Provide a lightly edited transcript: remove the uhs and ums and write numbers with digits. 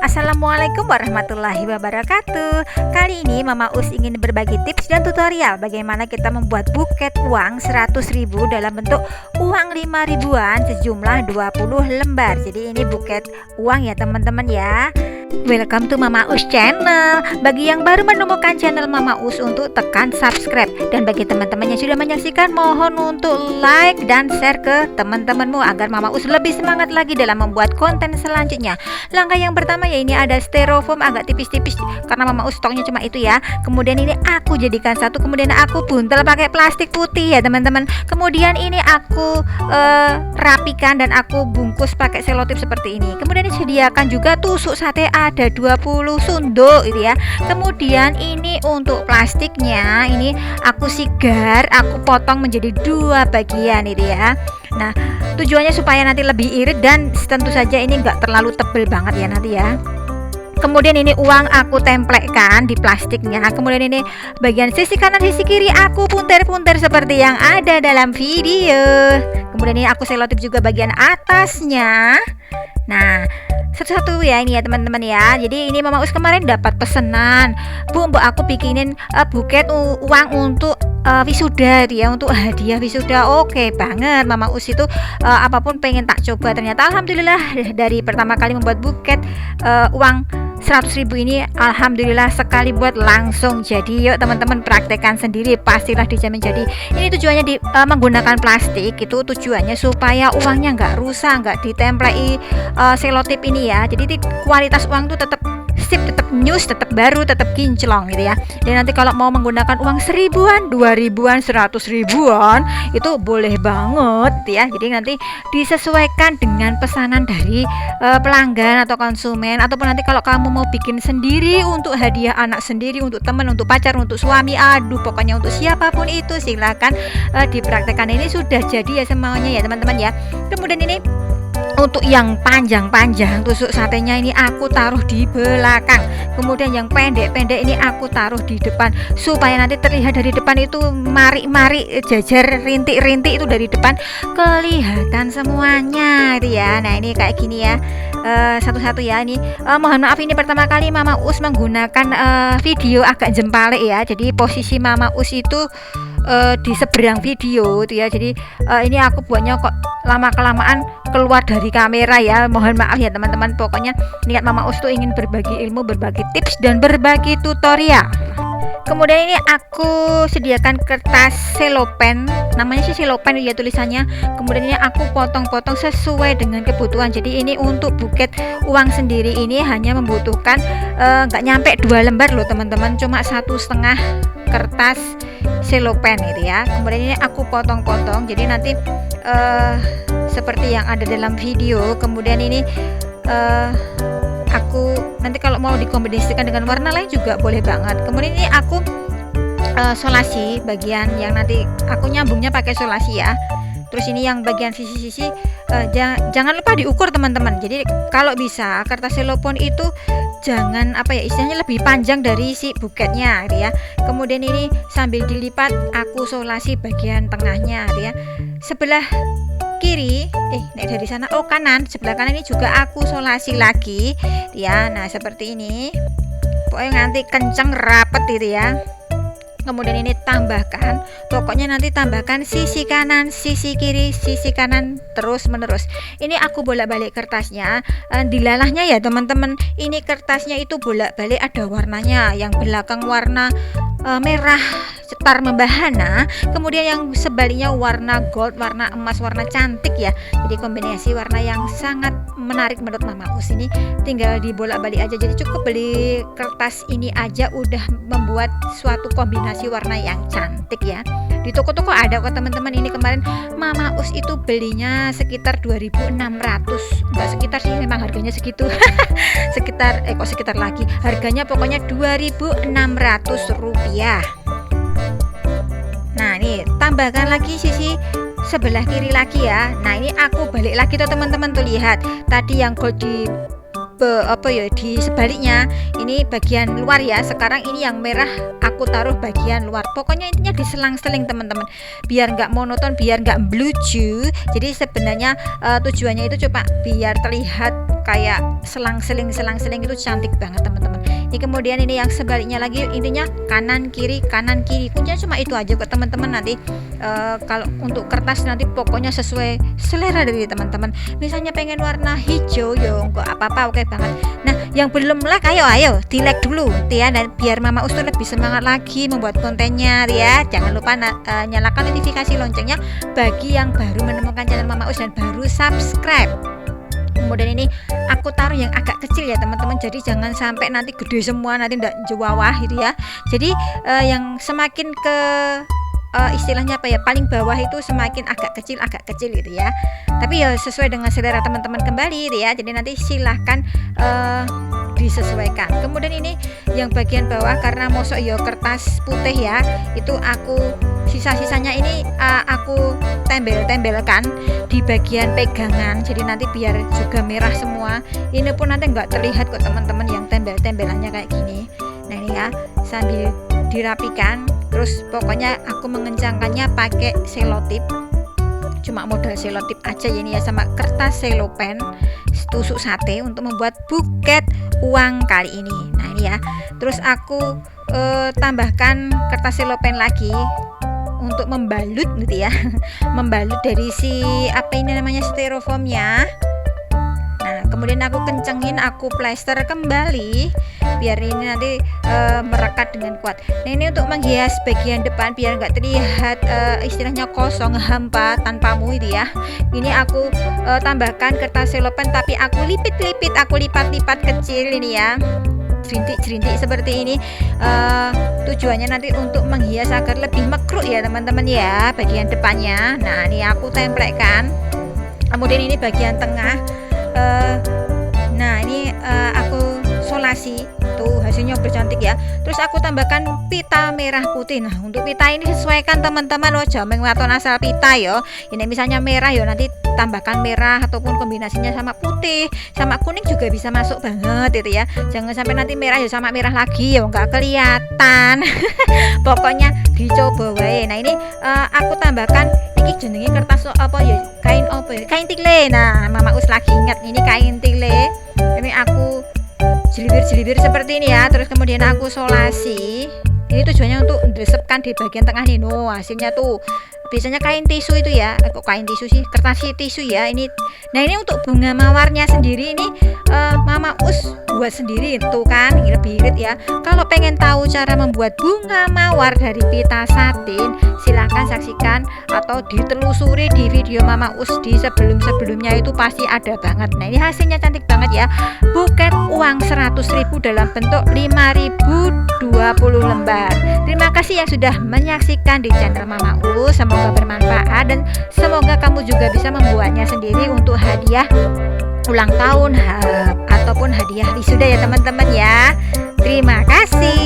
Assalamualaikum warahmatullahi wabarakatuh. Kali ini Mama Us ingin berbagi tips dan tutorial bagaimana kita membuat buket uang 100.000 dalam bentuk uang 5 ribuan sejumlah 20 lembar. Jadi ini buket uang ya teman-teman ya. Welcome to Mama Us channel. Bagi yang baru menemukan channel Mama Us, untuk tekan subscribe. Dan bagi teman-teman yang sudah menyaksikan, mohon untuk like dan share ke teman-temanmu agar Mama Us lebih semangat lagi dalam membuat konten selanjutnya. Langkah yang pertama ya, ini ada styrofoam agak tipis-tipis karena Mama Us stoknya cuma itu ya. Kemudian ini aku jadikan satu, kemudian aku buntel pakai plastik putih ya teman-teman. Kemudian ini aku rapikan dan aku bungkus pakai selotip seperti ini. Kemudian disediakan juga tusuk sate ada 20 sunduk gitu ya. Kemudian ini untuk plastiknya ini aku sigar, aku potong menjadi 2 bagian itu ya. Nah, tujuannya supaya nanti lebih irit dan tentu saja ini enggak terlalu tebel banget ya nanti ya. Kemudian ini uang aku templekkan di plastiknya. Kemudian ini bagian sisi kanan sisi kiri aku punter-punter seperti yang ada dalam video. Kemudian ini aku selotip juga bagian atasnya. Nah, satu-satu ya ini ya teman-teman ya. Jadi ini Mama Us kemarin dapat pesanan, Bu, mbak aku bikinin buket uang untuk wisuda ya, untuk hadiah wisuda. Oke banget, Mama Us itu apapun pengen tak coba. Ternyata alhamdulillah dari pertama kali membuat buket uang 100.000 ini alhamdulillah sekali buat langsung jadi. Yuk teman-teman praktekkan sendiri, pastilah dijamin jadi. Ini tujuannya menggunakan plastik itu tujuannya supaya uangnya nggak rusak, nggak ditemplei selotip ini ya. Jadi kualitas uang tuh tetap sip, tetap news, tetap baru, tetap kinclong gitu ya. Dan nanti kalau mau menggunakan uang 1000-an, 2000-an, 100.000-an itu boleh banget ya. Jadi nanti disesuaikan dengan pesanan dari pelanggan atau konsumen, ataupun nanti kalau kamu mau bikin sendiri untuk hadiah anak sendiri, untuk teman, untuk pacar, untuk suami, aduh pokoknya untuk siapapun itu silakan dipraktekkan. Ini sudah jadi ya semuanya ya teman-teman ya. Kemudian ini untuk yang panjang-panjang tusuk satenya ini aku taruh di belakang. Kemudian yang pendek-pendek ini aku taruh di depan supaya nanti terlihat dari depan itu mari-mari jajar rintik-rintik itu dari depan kelihatan semuanya itu ya. Nah ini kayak gini ya, satu-satu ya. Ini mohon maaf, ini pertama kali Mama Us menggunakan video agak jempalik ya. Jadi posisi Mama Us itu di seberang video itu ya. Jadi ini aku buatnya kok lama-kelamaan keluar dari kamera ya, mohon maaf ya teman-teman. Pokoknya niat Mama Us tuh ingin berbagi ilmu, berbagi tips dan berbagi tutorial. Kemudian ini aku sediakan kertas selopen, namanya sih selopen ya tulisannya. Kemudian ini aku potong-potong sesuai dengan kebutuhan. Jadi ini untuk buket uang sendiri ini hanya membutuhkan nggak nyampe 2 lembar loh teman-teman, cuma 1,5 kertas selopen itu ya. Kemudian ini aku potong-potong jadi nanti seperti yang ada dalam video. Kemudian ini aku nanti kalau mau dikombinasikan dengan warna lain juga boleh banget. Kemudian ini aku solasi bagian yang nanti aku nyambungnya pakai solasi ya. Terus ini yang bagian sisi-sisi jangan lupa diukur teman-teman. Jadi kalau bisa kertas selopon itu jangan apa ya istilahnya lebih panjang dari si buketnya gitu ya. Kemudian ini sambil dilipat aku solasi bagian tengahnya gitu ya. Sebelah kiri dari sana kanan, sebelah kanan ini juga aku solasi lagi ya. Nah seperti ini pokoknya nanti kenceng rapet gitu ya. Kemudian ini tambahkan, pokoknya nanti tambahkan sisi kanan, sisi kiri, sisi kanan terus menerus. Ini aku bolak-balik kertasnya, dilalahnya ya teman-teman. Ini kertasnya itu bolak-balik ada warnanya, yang belakang warna merah cetar membahana, kemudian yang sebaliknya warna gold, warna emas, warna cantik ya. Jadi kombinasi warna yang sangat menarik menurut Mama Us. Ini tinggal dibolak-balik aja. Jadi cukup beli kertas ini aja udah membuat suatu kombinasi warna yang cantik ya. Di toko-toko ada kok teman-teman. Ini kemarin Mama Us itu belinya sekitar 2.600. Enggak sekitar sih, memang harganya segitu. sekitar lagi. Harganya pokoknya 2.600 rupiah. Nah, ini tambahkan lagi sisi sebelah kiri lagi ya. Nah, ini aku balik lagi tuh teman-teman tuh lihat. Tadi yang gold di di sebaliknya. Ini bagian luar ya. Sekarang ini yang merah aku taruh bagian luar. Pokoknya intinya diselang-seling teman-teman, biar nggak monoton, biar nggak blucu. Jadi sebenarnya tujuannya itu coba biar terlihat kayak selang-seling itu cantik banget teman-teman. Ini kemudian ini yang sebaliknya lagi, intinya kanan kiri. Kuncinya cuma itu aja kok teman-teman. Nanti kalau untuk kertas nanti pokoknya sesuai selera dari teman-teman. Misalnya pengen warna hijau, yo kok apa-apa oke banget. Nah, yang belum like ayo di like dulu ya, dan biar Mama Us tuh lebih semangat lagi membuat kontennya ya. Jangan lupa nyalakan notifikasi loncengnya bagi yang baru menemukan channel Mama Us dan baru subscribe. Kemudian ini aku taruh yang agak kecil ya teman-teman, jadi jangan sampai nanti gede semua, nanti enggak jewawah gitu ya. Jadi yang semakin ke istilahnya apa ya, paling bawah itu semakin agak kecil gitu ya. Tapi ya sesuai dengan selera teman-teman kembali gitu ya. Jadi nanti silahkan disesuaikan. Kemudian ini yang bagian bawah, karena mosok ya kertas putih ya, itu aku sisa-sisanya ini aku tempelkan di bagian pegangan, jadi nanti biar juga merah semua. Ini pun nanti nggak terlihat kok teman-teman yang tempelannya kayak gini. Nah ini ya, sambil dirapikan. Terus pokoknya aku mengencangkannya pakai selotip, cuma modal selotip aja ini ya, sama kertas selopen tusuk sate untuk membuat buket uang kali ini. Nah ini ya, terus aku tambahkan kertas selopen lagi untuk membalut gitu ya, membalut dari si apa ini namanya styrofoamnya. Nah kemudian aku kencengin, aku plester kembali biar ini nanti merekat dengan kuat. Nah ini untuk menghias bagian depan biar nggak terlihat istilahnya kosong, hampa, tanpamu itu ya. Ini aku tambahkan kertas selopen, tapi aku lipit-lipit, aku lipat-lipat kecil ini ya, jerintik seperti ini. Tujuannya nanti untuk menghias agar lebih mekruk ya teman-teman ya bagian depannya. Nah ini aku tempelkan. Kemudian ini bagian tengah. Nah ini aku solasi tuh, hasilnya bercantik ya. Terus aku tambahkan pita merah putih. Nah untuk pita ini sesuaikan teman-teman loh, jangan waton asal pita yo. Ini misalnya merah yo, nanti tambahkan merah ataupun kombinasinya sama putih sama kuning juga bisa masuk banget itu ya. Jangan sampai nanti merah ya sama merah lagi ya nggak kelihatan. Pokoknya dicoba wae. Nah ini aku tambahkan iki jenenge kertas apa ya, kain tile. Nah Mama Us lagi ingat ini kain tile. Ini aku jelibir seperti ini ya. Terus kemudian aku solasi. Ini tujuannya untuk meresepkan di bagian tengah nih. No, hasilnya tuh biasanya kain tisu itu ya, kok kain tisu sih, kertas tisu ya ini. Nah ini untuk bunga mawarnya sendiri ini Mama Us buat sendiri tuh kan, lebih irit ya. Kalau pengen tahu cara membuat bunga mawar dari pita satin, silahkan saksikan atau ditelusuri di video Mama Us di sebelumnya itu pasti ada banget. Nah ini hasilnya cantik banget ya, buket uang 100.000 dalam bentuk 5.020 lembar. Terima kasih yang sudah menyaksikan di channel Mama Us. Semoga bermanfaat dan semoga kamu juga bisa membuatnya sendiri untuk hadiah ulang tahun ataupun hadiah wisuda ya teman-teman ya. Terima kasih.